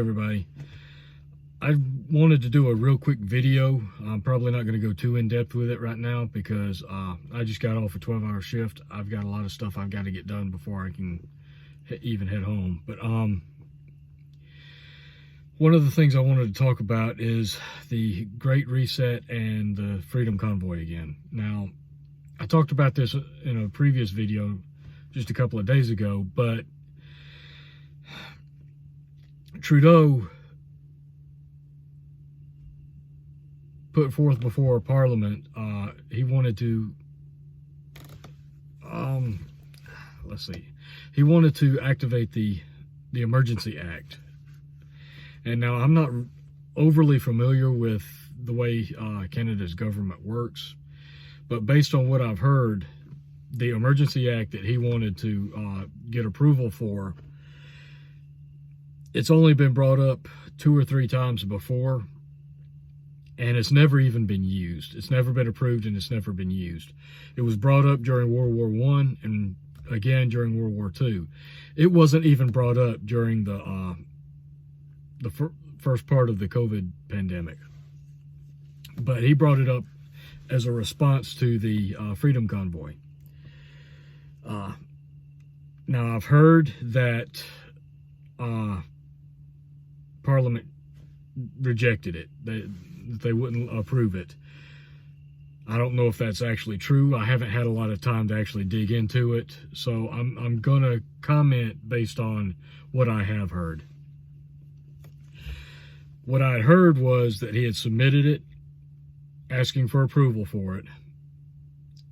everybody. I wanted to do a real quick video. I'm probably not going to go too in depth with it right now because I just got off a 12-hour shift. I've got a lot of stuff I've got to get done before I can even head home. But one of the things I wanted to talk about is the Great Reset and the Freedom Convoy again. Now, I talked about this in a previous video just a couple of days ago, but Trudeau put forth before Parliament, he wanted to, he wanted to activate the Emergency Act. And now I'm not overly familiar with the way Canada's government works, but based on what I've heard, the Emergency Act that he wanted to get approval for, it's only been brought up 2 or 3 times before, and it's never even been used. It's never been approved, and it's never been used. It was brought up during World War I and again during World War II. It wasn't even brought up during the first part of the COVID pandemic. But he brought it up as a response to the Freedom Convoy. Now, I've heard that Parliament rejected it. They wouldn't approve it. I don't know if that's actually true. I haven't had a lot of time to actually dig into it, so I'm gonna comment based on what I have heard. What I had heard was that he had submitted it, asking for approval for it,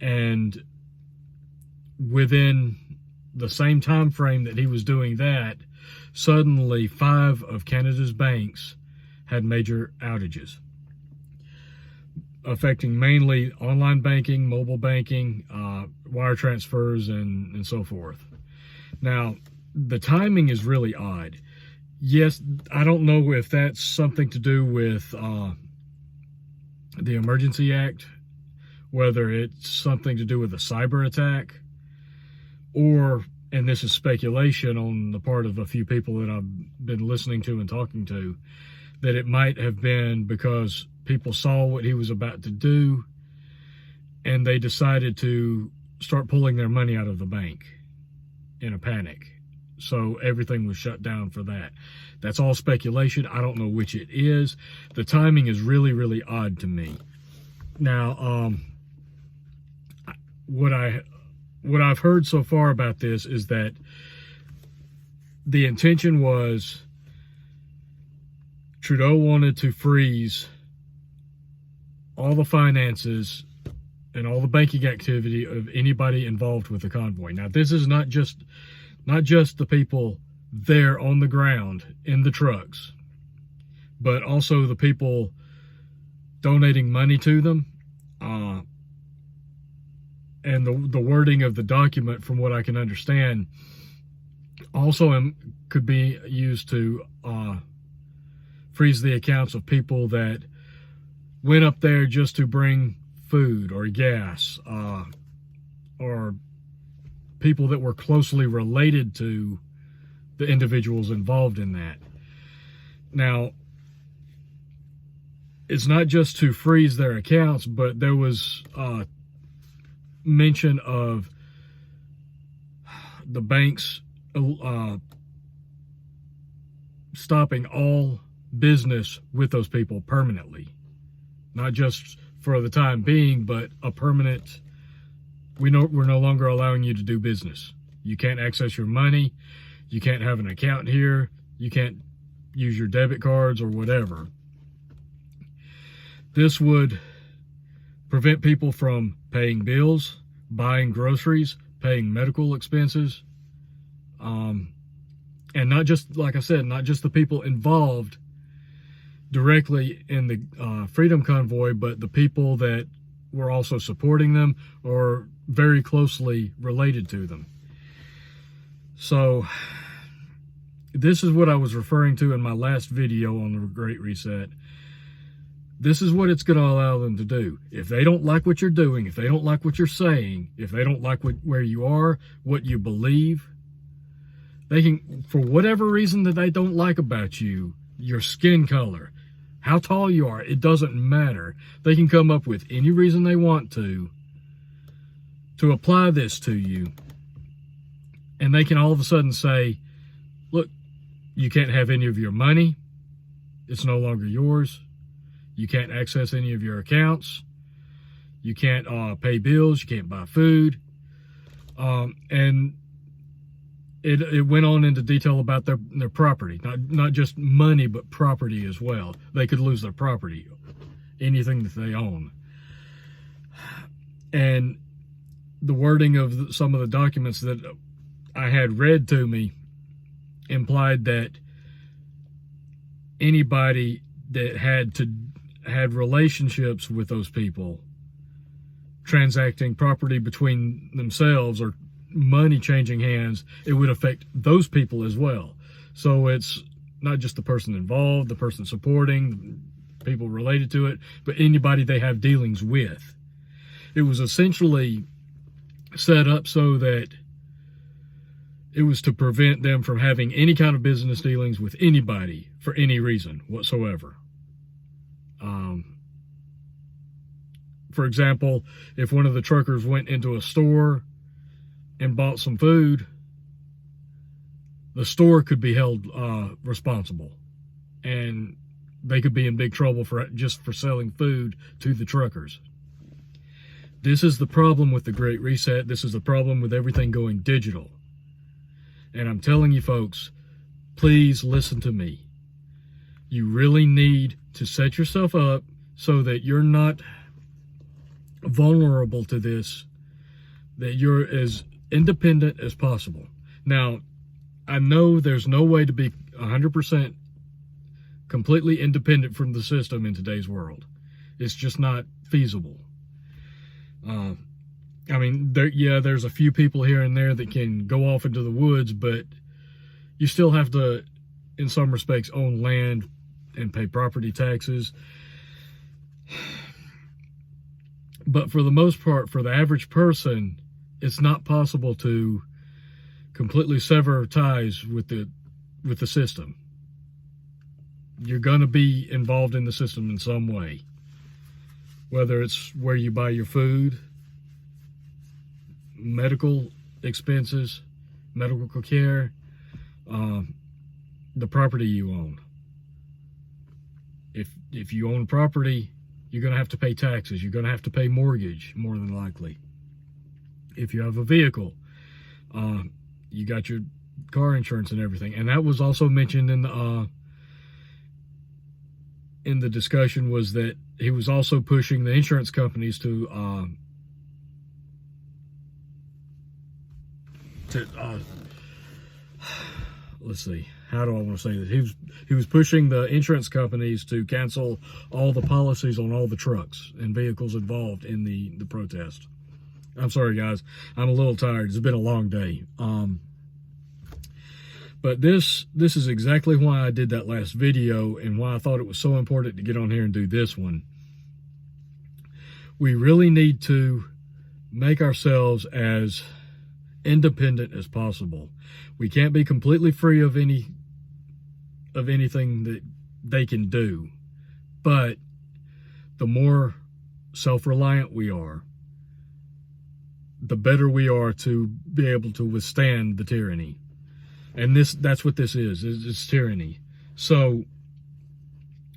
and within the same time frame that he was doing that, suddenly 5 of Canada's banks had major outages, affecting mainly online banking, mobile banking, wire transfers, and so forth. Now, the timing is really odd. Yes, I don't know if that's something to do with the Emergency Act, whether it's something to do with a cyber attack, or, and this is speculation on the part of a few people that I've been listening to and talking to, that it might have been because people saw what he was about to do and they decided to start pulling their money out of the bank in a panic. So everything was shut down for that. That's all speculation. I don't know which it is. The timing is really, really odd to me. Now, what I've heard so far about this is that the intention was Trudeau wanted to freeze all the finances and all the banking activity of anybody involved with the convoy. Now, this is not just the people there on the ground in the trucks, but also the people donating money to them. And the wording of the document, from what I can understand, also could be used to freeze the accounts of people that went up there just to bring food or gas, or people that were closely related to the individuals involved in that. Now, it's not just to freeze their accounts, but there was mention of the banks stopping all business with those people permanently. Not just for the time being, but a permanent, we're no longer allowing you to do business. You can't access your money. You can't have an account here. You can't use your debit cards or whatever. This would prevent people from paying bills, buying groceries, paying medical expenses. And not just, like I said, not just the people involved directly in the Freedom Convoy, but the people that were also supporting them or very closely related to them. So this is what I was referring to in my last video on the Great Reset. This is what it's going to allow them to do. If they don't like what you're doing, if they don't like what you're saying, if they don't like where you are, what you believe, they can, for whatever reason that they don't like about you, your skin color, how tall you are. It doesn't matter. They can come up with any reason they want to apply this to you. And they can all of a sudden say, look, you can't have any of your money. It's no longer yours. You can't access any of your accounts. You can't pay bills. You can't buy food. And it went on into detail about their property. Not just money, but property as well. They could lose their property, anything that they own. And the wording of some of the documents that I had read to me implied that anybody that had relationships with those people, transacting property between themselves or money changing hands, it would affect those people as well. So it's not just the person involved, the person supporting, people related to it, but anybody they have dealings with. It was essentially set up so that it was to prevent them from having any kind of business dealings with anybody for any reason whatsoever. For example, if one of the truckers went into a store and bought some food, the store could be held responsible, and they could be in big trouble for selling food to the truckers. This is the problem with the Great Reset. This is the problem with everything going digital. And I'm telling you folks, please listen to me. You really need to set yourself up so that you're not vulnerable to this, that you're as independent as possible. Now, I know there's no way to be 100% completely independent from the system in today's world. It's just not feasible. I mean, there's a few people here and there that can go off into the woods, but you still have to, in some respects, own land and pay property taxes. But for the most part, for the average person, it's not possible to completely sever ties with the system. You're going to be involved in the system in some way, whether it's where you buy your food, medical expenses, medical care, the property you own. If you own property, you're going to have to pay taxes. You're going to have to pay mortgage, more than likely. If you have a vehicle, you got your car insurance and everything. And that was also mentioned in the discussion, was that he was also pushing the insurance companies to let's see, how do I want to say this? He was pushing the insurance companies to cancel all the policies on all the trucks and vehicles involved in the protest. I'm sorry, guys. I'm a little tired. It's been a long day. But this is exactly why I did that last video and why I thought it was so important to get on here and do this one. We really need to make ourselves as independent as possible. We can't be completely free of anything that they can do. But the more self-reliant we are, the better we are to be able to withstand the tyranny. And that's what this is. It's tyranny. So,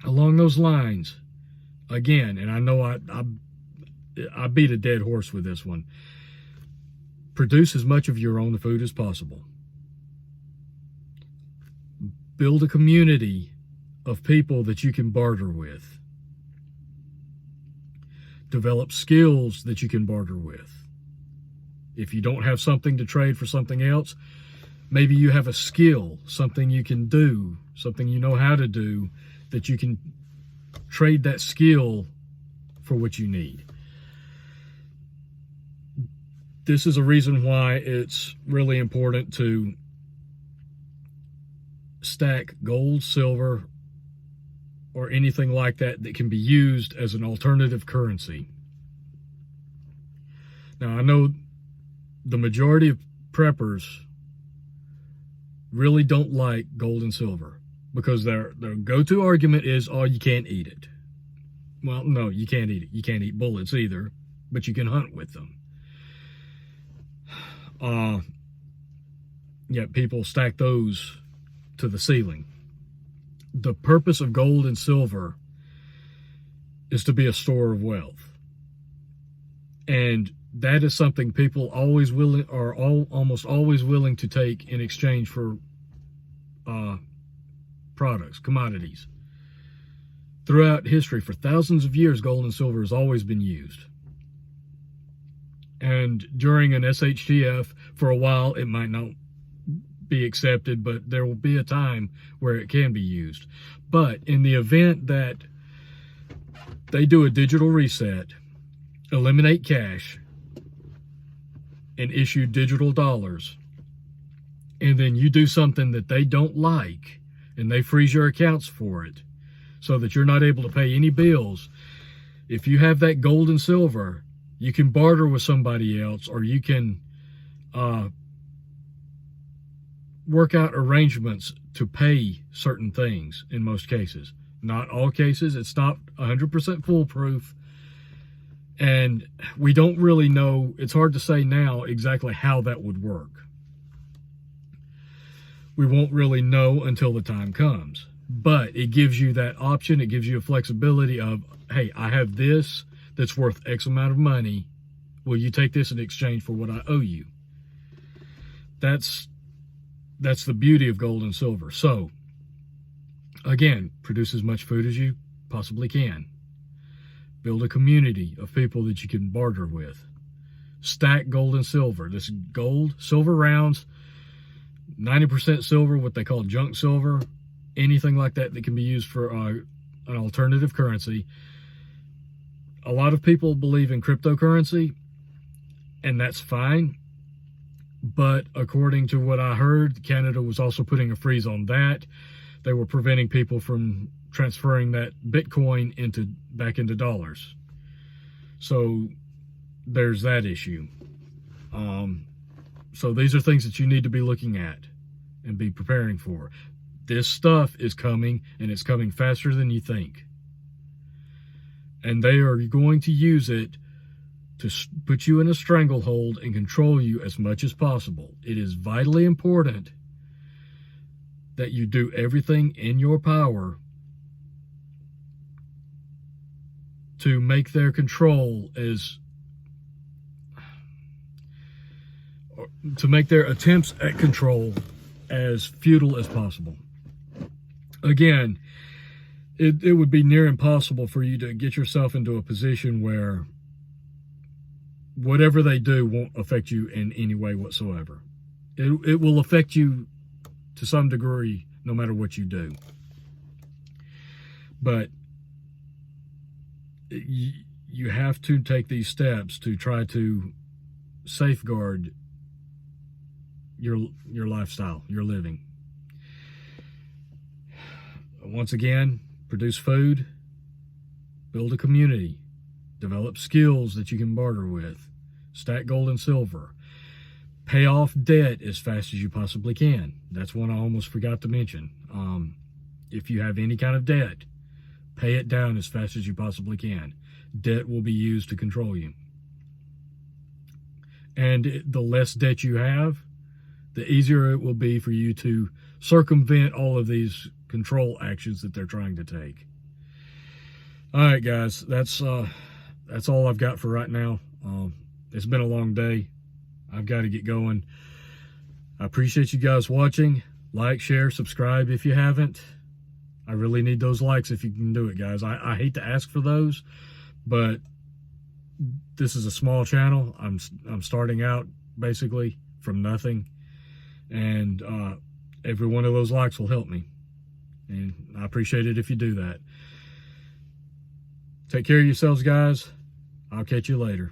along those lines, again, and I know I beat a dead horse with this one, produce as much of your own food as possible. Build a community of people that you can barter with. Develop skills that you can barter with. If you don't have something to trade for something else, maybe you have a skill, something you can do, something you know how to do, that you can trade that skill for what you need. This is a reason why it's really important to stack gold, silver, or anything like that that can be used as an alternative currency. Now, I know the majority of preppers really don't like gold and silver, because their go-to argument is, oh, you can't eat it. Well, no, you can't eat it. You can't eat bullets either, but you can hunt with them. Yet people stack those to the ceiling. The purpose of gold and silver is to be a store of wealth. And that is something people almost always willing to take in exchange for products, commodities. Throughout history, for thousands of years, gold and silver has always been used. And during an SHTF, for a while, it might not be accepted, but there will be a time where it can be used. But in the event that they do a digital reset, eliminate cash, and issue digital dollars, and then you do something that they don't like, and they freeze your accounts for it, so that you're not able to pay any bills, if you have that gold and silver, you can barter with somebody else, or you can work out arrangements to pay certain things in most cases. Not all cases. It's not 100% foolproof. And we don't really know. It's hard to say now exactly how that would work. We won't really know until the time comes. But it gives you that option. It gives you a flexibility of, hey, I have this that's worth X amount of money. Will you take this in exchange for what I owe you? That's the beauty of gold and silver. So, again, produce as much food as you possibly can. Build a community of people that you can barter with. Stack gold and silver. This gold, silver rounds, 90% silver, what they call junk silver, anything like that that can be used for an alternative currency. A lot of people believe in cryptocurrency, and that's fine. But according to what I heard, Canada was also putting a freeze on that. They were preventing people from transferring that Bitcoin back into dollars. So there's that issue. So these are things that you need to be looking at and be preparing for. This stuff is coming, and it's coming faster than you think. And they are going to use it to put you in a stranglehold and control you as much as possible. It is vitally important that you do everything in your power to make their control to make their attempts at control as futile as possible. Again, it would be near impossible for you to get yourself into a position where whatever they do won't affect you in any way whatsoever. It will affect you to some degree no matter what you do. But you have to take these steps to try to safeguard your lifestyle, your living. Once again, produce food, build a community, develop skills that you can barter with, stack gold and silver, pay off debt as fast as you possibly can. That's one I almost forgot to mention. If you have any kind of debt, pay it down as fast as you possibly can. Debt will be used to control you. And the less debt you have, the easier it will be for you to circumvent all of these control actions that they're trying to take. All right, guys, that's all I've got for right now. It's been a long day. I've got to get going. I appreciate you guys watching. Like, share, subscribe if you haven't. I really need those likes if you can do it, guys. I hate to ask for those, but this is a small channel. I'm starting out basically from nothing, and every one of those likes will help me, and I appreciate it if you do that. Take care of yourselves, guys. I'll catch you later.